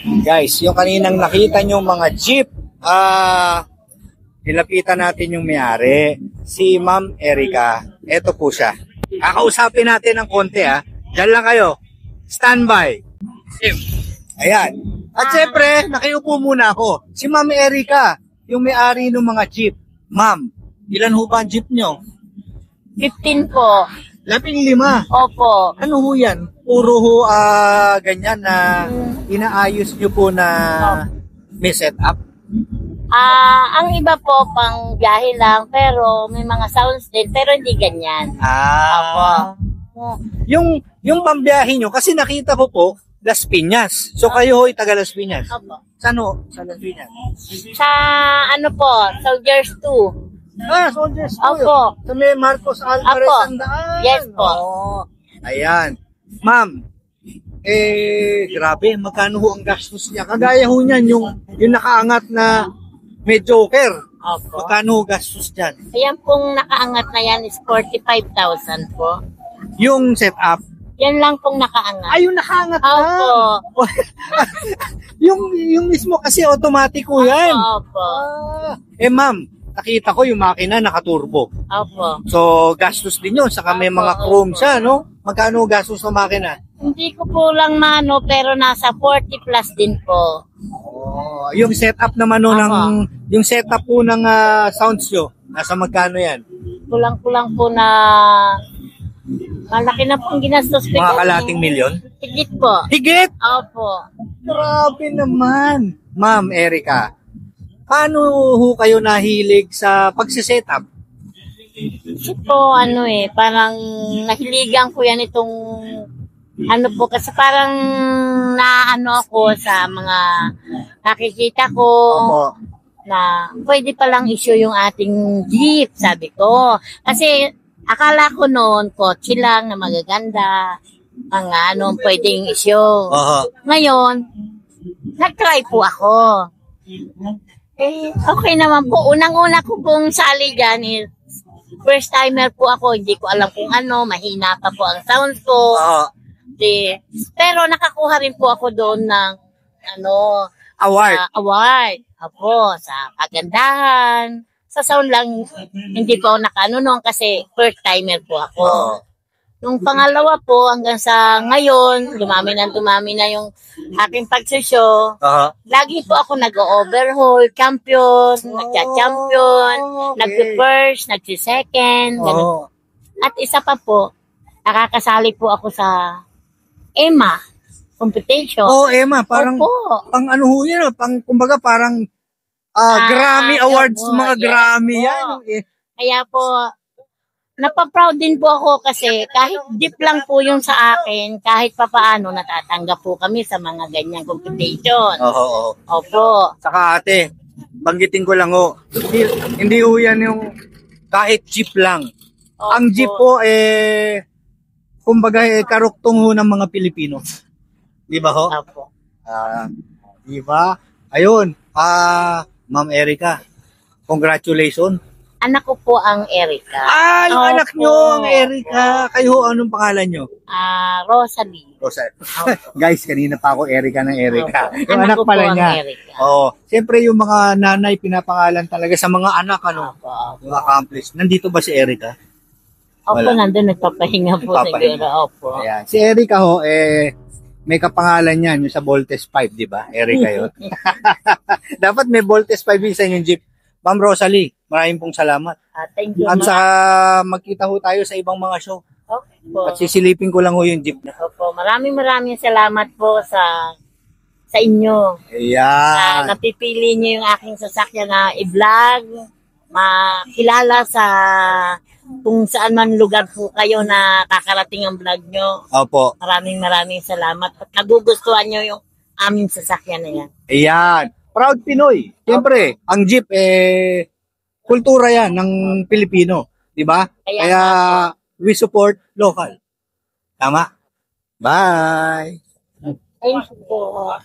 Guys, yung kaninang nakita nyo mga jeep, nilapitan natin yung may-ari, si Ma'am Erica. Ito po siya. Kakausapin natin ng konti ha. Diyan lang kayo. Standby. Ayan. At syempre, nakiupo muna ako. Si Ma'am Erica, yung may-ari ng mga jeep. Ma'am, ilan ho ba ang jeep nyo? 15 po. 15. Opo. Ano ho yan? Puro ho ganyan na inaayos nyo po na may setup? Ang iba po pang biyahe lang, pero may mga sounds din, pero hindi ganyan. Yung pambiyahe nyo, kasi nakita ko po, Las Piñas. So kayo ho'y taga Las Piñas? Opo. Saan ho? Sa Las Piñas? Sa ano po, Soldiers 2. Soldiers Opo. Sa may Marcos Alvarez Opo. Tandaan. Yes po. Ayan. Ma'am, grabe, magkano ho ang gastos niya? Kagaya ho niyan, yung nakaangat na may joker. Opo. Magkano ho gastos niyan? Ayan pong nakaangat na yan is 45,000 po. Yung setup, Yan lang pong nakaangat. yung nakaangat na. Opo. yung mismo kasi automatic ho yan. Opo. Ma'am, nakita ko yung makina nakaturbo. Opo. So, gastos din yun. Saka may mga chrome siya, no? Magkano gastos ng makina? Hindi ko po lang mano, pero nasa 40 plus din po. Yung setup naman no, yung setup po ng sounds nyo, nasa magkano yan? Kulang-kulang po na malaki na pong ginastos ko. Mga kalating milyon? Higit po. Higit? Opo. Grabe naman. Ma'am Erica, paano ho kayo nahilig sa pagsisetup? Kasi po, parang nahiligan ko yan itong, po, kasi parang naano ako sa mga nakikita ko. Opo. Na pwede palang issue yung ating jeep, sabi ko. Kasi akala ko noon, kotse lang na magaganda, mga pwedeng issue. Ngayon, nag-try po ako. Okay naman po. Unang-una ko pong sali dyan, first timer po ako, hindi ko alam kung mahina pa po ang sound ko. Pero nakakuha rin po ako doon ng award. Apo, sa kagandahan. Sa sound lang, hindi po ako noon kasi first timer po ako. Nung pangalawa po, hanggang sa ngayon, dumami na yung aking pagsoshow. Lagi po ako nag-overhaul, champion, nagcha-champion, nag-first, nag-second. At isa pa po, nakakasali po ako sa EMA competition. Emma, parang pang yan, kumbaga parang Grammy Awards, mga Grammy yan. Kaya po, napaproud din po ako kasi kahit deep lang po yung sa akin, kahit papaano natatanggap po kami sa mga ganyang competition. Opo. Saka ate, banggitin ko lang hindi ho yan yung kahit jeep lang. Opo. Ang jeep po kumbaga karuktong ho ng mga Pilipino. Di ba ho? Opo. Di ba? Ayun, Ma'am Erica, congratulations. Anak ko po ang Erica. Yung anak nyo ang Erica. Kayo, anong pangalan nyo? Rosalie. Guys, kanina pa ako Erica ng Erica. Opo. Yung anak ko pala po niya. ang Erica. Siyempre yung mga nanay pinapangalan talaga sa mga anak, Opo. Yung accomplish. Nandito ba si Erica? Opo, Wala. nandun nagpapahinga po siguro. Opo. Ayan. Si Erica may kapangalan yan, yung sa Voltes 5, di ba? Erica yun. Dapat may Voltes 5 sa inyong jeep. Ma'am Rosalie, maraming pong salamat. Thank you. At sa magkita ho tayo sa ibang mga show. Okay po. At sisilipin ko lang ho yung jeep na. Opo, maraming salamat po sa inyo. Ayan. Napipili niyo yung aking sasakyan na i-vlog, makilala sa kung saan man lugar po kayo na kakarating ang vlog nyo. Opo. Maraming salamat. At nagugustuhan nyo yung aming sasakyan na yan. Ayan. Proud Pinoy. Siyempre, ang jeep, kultura yan ng Pilipino. Diba? Kaya we support local. Tama? Bye! Thank you po.